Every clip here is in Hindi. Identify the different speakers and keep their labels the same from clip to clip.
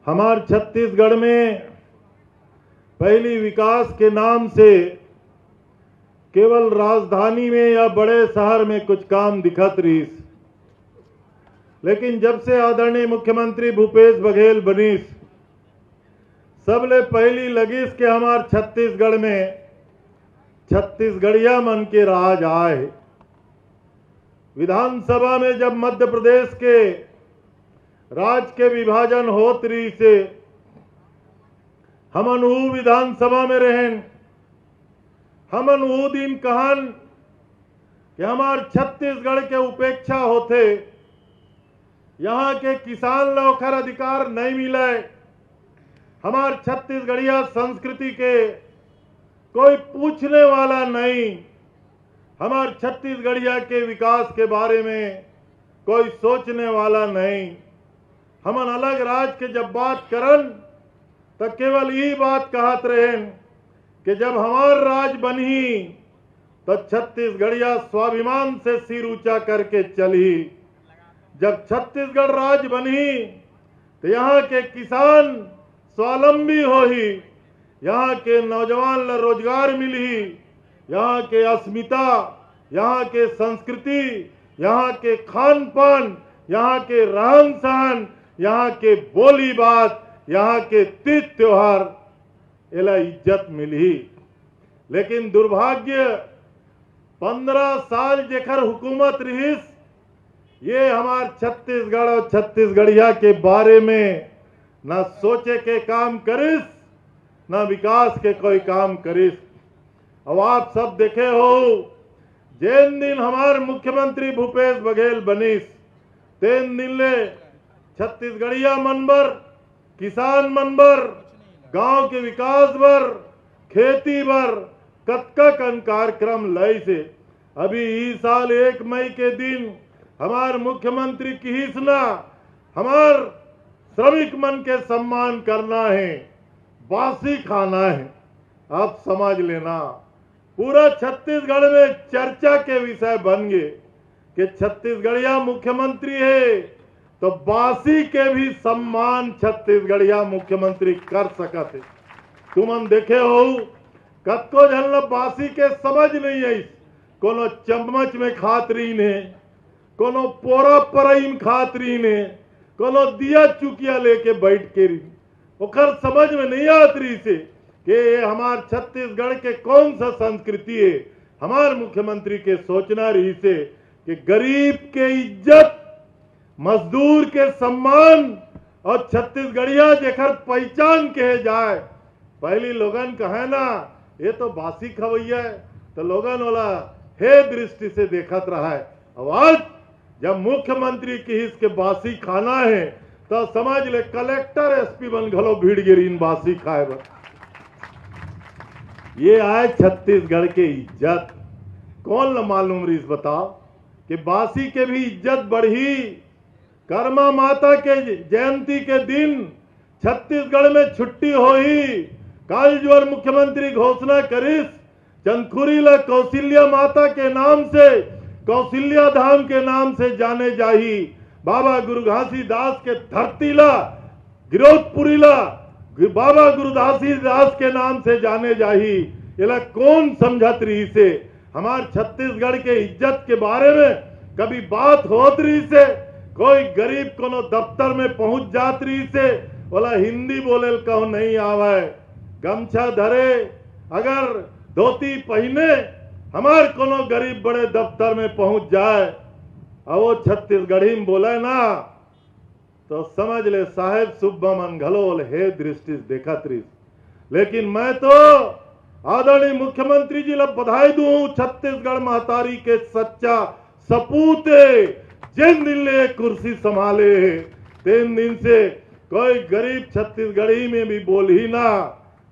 Speaker 1: हमारे छत्तीसगढ़ में पहली विकास के नाम से केवल राजधानी में या बड़े शहर में कुछ काम दिखत रहीस, लेकिन जब से आदरणीय मुख्यमंत्री भूपेश बघेल बनीस, सबले पहली लगिस के हमार छत्तीसगढ़ में छत्तीसगढ़िया मन के राज आए। विधानसभा में जब मध्य प्रदेश के राज के विभाजन होत रही से हमन ऊ विधानसभा में रहें, हमन ऊ दिन कहन कि हमार छत्तीसगढ़ के उपेक्षा होते, यहाँ के किसान ला ओखर अधिकार नहीं मिले, हमार छत्तीसगढ़िया संस्कृति के कोई पूछने वाला नहीं, हमार छत्तीसगढ़िया के विकास के बारे में कोई सोचने वाला नहीं। हमन अलग राज्य के जब बात करन तो केवल यही बात कहत रहें कि जब हमार राज बनी तो छत्तीसगढ़िया स्वाभिमान से सिर ऊंचा करके चली। जब छत्तीसगढ़ राज बनी तो यहाँ के किसान स्वावलंबी होही, यहाँ के नौजवान ला रोजगार मिली, यहाँ के अस्मिता, यहाँ के संस्कृति, यहाँ के खान पान, यहाँ के रहन सहन, यहाँ के बोली बात, यहाँ के तीज त्योहार एला इज्जत मिली। लेकिन दुर्भाग्य 15 साल जेकर हुकूमत रहीस, ये हमार छत्तीसगढ़ और छत्तीसगढ़िया के बारे में न सोचे के काम करिस, न विकास के कोई काम करिस। अब आप सब देखे हो, जिन दिन हमार मुख्यमंत्री भूपेश बघेल बनीस, तीन दिन ले छत्तीसगढ़िया मनबर, किसान मनबर, गांव के विकास बर, खेती बर कतका कन कार्यक्रम लय से। अभी इस साल 1 मई के दिन हमार मुख्यमंत्री किहिस ना, हमार श्रमिक मन के सम्मान करना है, बासी खाना है। आप समझ लेना, पूरा छत्तीसगढ़ में चर्चा के विषय बन गए कि छत्तीसगढ़िया मुख्यमंत्री है तो बासी के भी सम्मान छत्तीसगढ़िया मुख्यमंत्री कर सकत है। तुमन देखे हो कतको झन बासी के समझ नहीं आई, कोनो चम्मच में खातरी ने, कोनो पोरा परई में खातरी ने, कोनो दिया चुकिया लेके बैठ के रही, ओखर समझ में नहीं आत रही से कि ये हमार छत्तीसगढ़ के कौन सा संस्कृति है। हमार मुख्यमंत्री के सोचना रही से कि गरीब के इज्जत, मजदूर के सम्मान और छत्तीसगढ़िया जेकर पहचान कहे जाए। पहली लोगन कहे ना ये तो बासी खवैया है, तो लोगन वाला हे दृष्टि से देखत रहा है। अब आज जब मुख्यमंत्री की इसके बासी खाना है तो समझ ले कलेक्टर एसपी बन घलो भीड़ गिरी इन बासी खाए बर। ये आए छत्तीसगढ़ के इज्जत, कौन न मालूम रही बताओ कि बासी के भी इज्जत बढ़ी। कर्मा माता के जयंती के दिन छत्तीसगढ़ में छुट्टी होई, काल जोर मुख्यमंत्री घोषणा करिस, चंदखुरी ला कौशल्या माता के नाम से, कौशल्या धाम के नाम से जाने जाही। बाबा गुरु घासीदास के धरती ला, गिरोधपुरी ला बाबा गुरुदासीदास के नाम से जाने जाही। इला कौन समझत रही से हमार छत्तीसगढ़ के इज्जत के बारे में कभी बात होत रही से। कोई गरीब कोनो दफ्तर में पहुंच जात रही से बोला हिंदी बोले कहो नहीं आवे, गमछा धरे अगर धोती पहने हमार कोनो गरीब बड़े दफ्तर में पहुंच जाए और वो छत्तीसगढ़ी में बोले ना तो समझ ले साहेब सुब्बा मन घलोल हे दृष्टि देखत रही। लेकिन मैं तो आदरणीय मुख्यमंत्री जी ला बधाई दूं, छत्तीसगढ़ महतारी के सच्चा सपूत है। जिन दिन ले कुर्सी संभाले है 3 दिन से कोई गरीब छत्तीसगढ़ी में भी बोल ही ना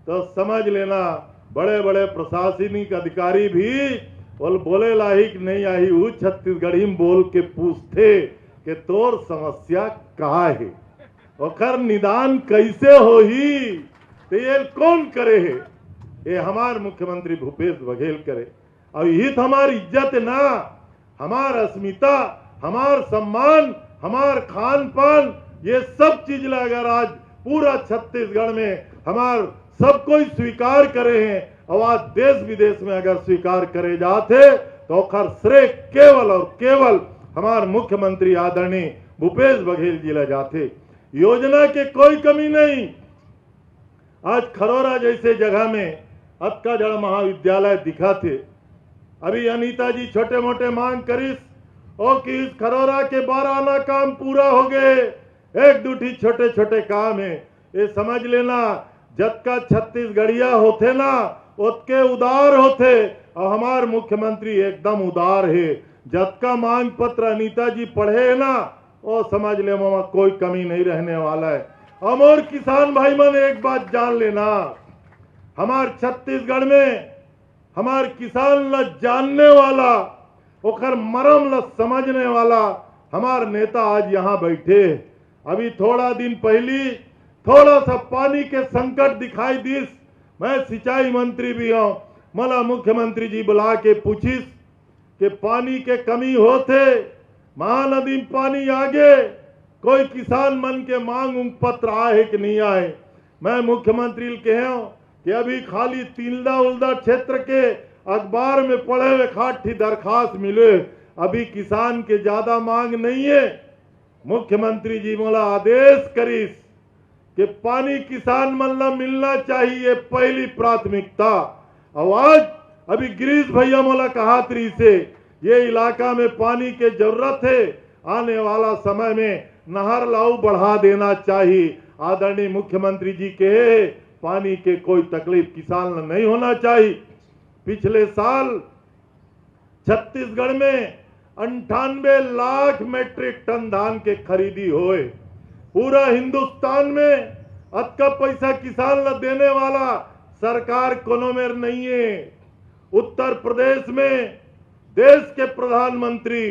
Speaker 1: तो समझ लेना बड़े बड़े प्रशासनिक अधिकारी भी बोले लाहिक नहीं आई। वो छत्तीसगढ़ी में बोल के पूछते कि तोर समस्या कहा है, ओखर निदान कैसे हो ही, तो ये कौन करे है? ये हमार मुख्यमंत्री भूपेश बघेल करे। और यही तो हमारी इज्जत ना, हमार अस्मिता, हमार सम्मान, हमार खान पान, ये सब चीज ला अगर आज पूरा छत्तीसगढ़ में हमार सब कोई स्वीकार करे हैं और आज देश विदेश में अगर स्वीकार करे जाते तो खर श्रेय केवल और केवल हमार मुख्यमंत्री आदरणीय भूपेश बघेल जी ले जाते। योजना के कोई कमी नहीं। आज खरोरा जैसे जगह में अक्का जड़ महाविद्यालय दिखा थे। अभी अनीता जी छोटे मोटे मांग करिस और कि इस खरोरा के 12 आना काम पूरा हो गए। एक दूठी छोटे छोटे काम है, ये समझ लेना जतका छत्तीसगढ़िया होते ना उतके उदार होते और हमार मुख्यमंत्री एकदम उदार है। जतका मांग पत्र अनीता जी पढ़े है ना वो समझ ले मामा कोई कमी नहीं रहने वाला है। और किसान भाई मन एक बात जान लेना, हमार छत्तीसगढ़ में हमार किसान ल जानने वाला ओकर मरम ल समझने वाला हमार नेता आज यहाँ बैठे। अभी थोड़ा दिन पहली थोड़ा सा पानी के संकट दिखाई दिस, मैं सिंचाई मंत्री भी हूँ, मला मुख्यमंत्री जी बुला के पूछिस कि पानी के कमी होते महानदी में पानी आगे कोई किसान मन के मांग पत्र आए कि नहीं आए। मैं मुख्यमंत्री कहे कि अभी खाली तिल्दा उल्दा क्षेत्र के अखबार में पढ़े हुए खाटी दरखास्त मिले, अभी किसान के ज्यादा मांग नहीं है। मुख्यमंत्री जी मोला आदेश करिस कि पानी किसान मन ला मिलना चाहिए पहली प्राथमिकता। और आज अभी गिरीश भैया मोला कहा तरी से ये इलाका में पानी के जरूरत है, आने वाला समय में नहर लाऊ बढ़ा देना चाहिए। आदरणीय मुख्यमंत्री जी के पानी के कोई तकलीफ किसान नहीं होना चाहिए। पिछले साल छत्तीसगढ़ में 98 लाख मैट्रिक टन धान के खरीदी होए। पूरा हिंदुस्तान में अतका पैसा किसान ला देने वाला सरकार कोनो में नहीं है। उत्तर प्रदेश में देश के प्रधानमंत्री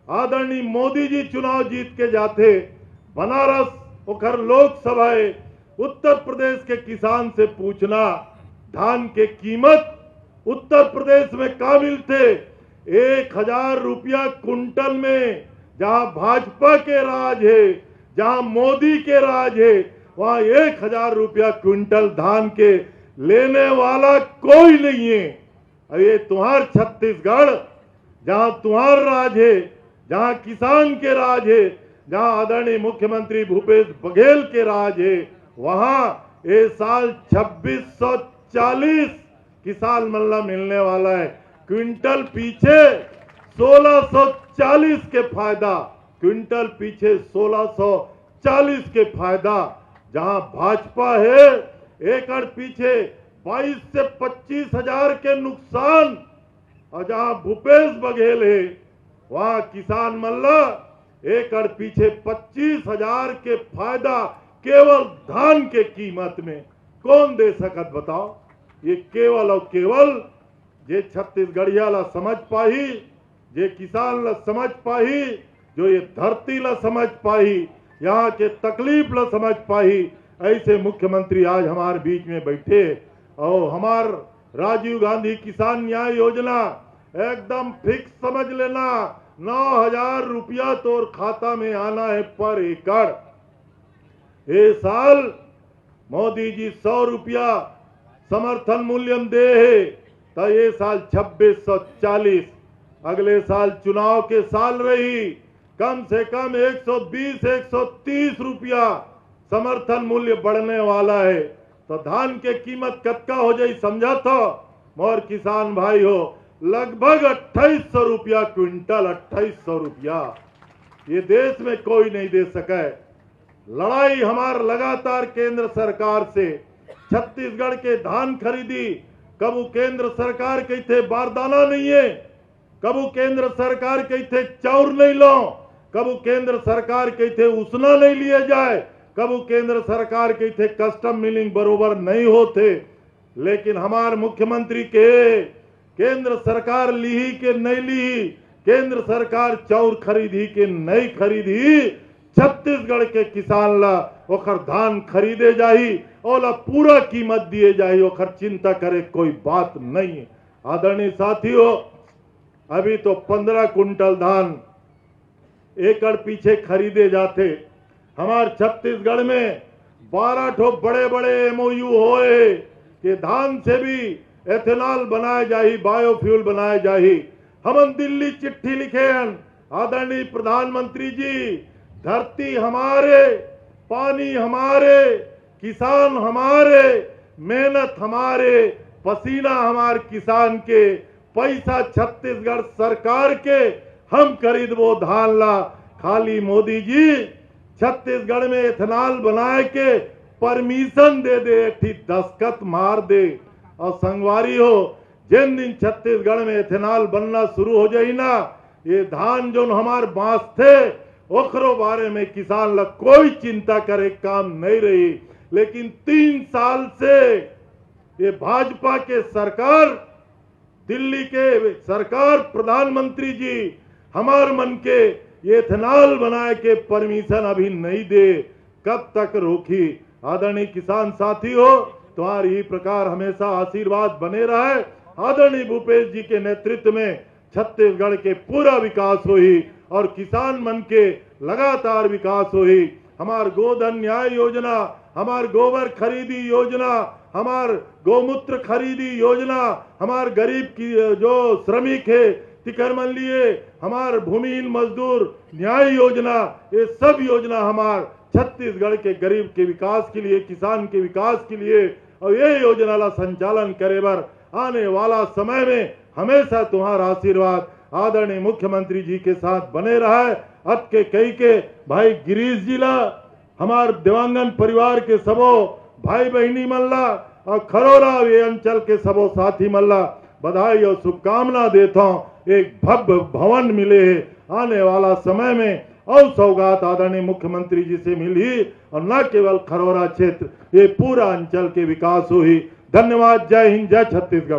Speaker 1: आदरणीय मोदी जी चुनाव जीत के जाते, बनारस ओखर लोकसभा उत्तर प्रदेश के किसान से पूछना धान के कीमत उत्तर प्रदेश में का मिलते 1000 रुपया कुंटल में। जहां भाजपा के राज है, जहां मोदी के राज है, वहां 1000 रुपया क्विंटल धान के लेने वाला कोई नहीं है। अब ये तुम्हार छत्तीसगढ़ जहां तुम्हार राज है, जहां किसान के राज है, जहां आदरणीय मुख्यमंत्री भूपेश बघेल के राज है, वहां ये साल 2640 किसान मल्ला मिलने वाला है। क्विंटल पीछे 1640 के फायदा, क्विंटल पीछे 1640 के फायदा। जहां भाजपा है एकड़ पीछे 22 से 25 हजार के नुकसान, और जहां भूपेश बघेल है वहां किसान मल्ला एकड़ पीछे 25,000 के फायदा केवल धान के कीमत में। कौन दे सकत बताओ? ये केवल और केवल जे छत्तीसगढ़िया ला समझ पाही, जे किसान ला समझ पाही, जो ये धरती ला समझ पाही, यहाँ के तकलीफ ला समझ पाही, ऐसे मुख्यमंत्री आज हमारे बीच में बैठे। और हमार राजीव गांधी किसान न्याय योजना एकदम फिक्स समझ लेना, 9,000 रुपया तोर खाता में आना है पर एकड़। ये साल मोदी जी 100 रुपया समर्थन मूल्य दे है, तो ये साल 2640। अगले साल चुनाव के साल रही, कम से कम 120-130 रुपया समर्थन मूल्य बढ़ने वाला है। तो धान के कीमत कतका हो जाए समझा तो मोर किसान भाई हो, लगभग 2800 रुपया क्विंटल। 2800 रुपया ये देश में कोई नहीं दे सके। लड़ाई हमार लगातार केंद्र सरकार से। छत्तीसगढ़ के धान खरीदी कबू केंद्र सरकार कहते बारदाना नहीं है, कबू केंद्र सरकार कहते चाउर नहीं लो, कबू केंद्र सरकार कहते उसना नहीं लिए जाए, कबू केंद्र सरकार कहते कस्टम मिलिंग बरोबर नहीं होते। लेकिन हमार मुख्यमंत्री के केंद्र सरकार ली के नहीं ली, केंद्र सरकार चाउर खरीदी के नहीं खरीदी, छत्तीसगढ़ के किसान ला ओखर धान खरीदे जाही, ओला पूरा कीमत दिए जाही, ओखर चिंता करे कोई बात नहीं है। आदरणीय साथियों, अभी तो 15 कुंटल धान एकड़ पीछे खरीदे जाते। हमार छत्तीसगढ़ में 12 ठो बड़े बड़े एमओयू होए कि धान से भी एथेनॉल बनाए जाही, बायोफ्यूल बनाए जाही। हम दिल्ली चिट्ठी लिखे आदरणीय प्रधानमंत्री जी, धरती हमारे, पानी हमारे, किसान हमारे, मेहनत हमारे, पसीना हमारे किसान के, पैसा छत्तीसगढ़ सरकार के, हम खरीद वो धान ला। खाली मोदी जी छत्तीसगढ़ में एथेनॉल बनाए के परमिशन दे दे, एक दस्तखत मार दे। और संगवारी हो, जिन दिन छत्तीसगढ़ में एथेनॉल बनना शुरू हो जाई ना, ये धान जो हमार बांस थे ओकरो बारे में किसान लोग कोई चिंता करे काम नहीं रही। लेकिन 3 साल से ये भाजपा के सरकार, दिल्ली के सरकार, प्रधानमंत्री जी हमार मन के ये एथेनॉल बनाए के परमिशन अभी नहीं दे। कब तक रोकी? आदरणीय किसान साथी हो, तुम्हारी प्रकार हमेशा आशीर्वाद बने रहे। आदरणीय भूपेश जी के नेतृत्व में छत्तीसगढ़ के पूरा विकास हुई और किसान मन के लगातार विकास हुई। हमार गोधन न्याय योजना, हमार गोबर खरीदी योजना, हमार गौमूत्र खरीदी योजना, हमार गरीब की जो श्रमिक है तिकर मन लिए हमार भूमिहीन मजदूर न्याय योजना, ये सब योजना हमार छत्तीसगढ़ के गरीब के विकास के लिए, किसान के विकास के लिए, और ये योजना ला संचालन करे बर आने वाला समय में हमेशा तुम्हारा आशीर्वाद आदरणीय मुख्यमंत्री जी के साथ बने रहा है। अब के कई के भाई गिरीश जी ला, हमार दिवंगन परिवार के सबो भाई बहनी मल्ला और खरोरा ये अंचल के सबो साथी मल्ला बधाई और शुभकामना देता हूँ। एक भव्य भवन मिले है, आने वाला समय में और सौगात आदरणीय मुख्यमंत्री जी से मिली और न केवल खरोरा क्षेत्र, ये पूरा अंचल के विकास हुई। धन्यवाद। जय हिंद, जय छत्तीसगढ़।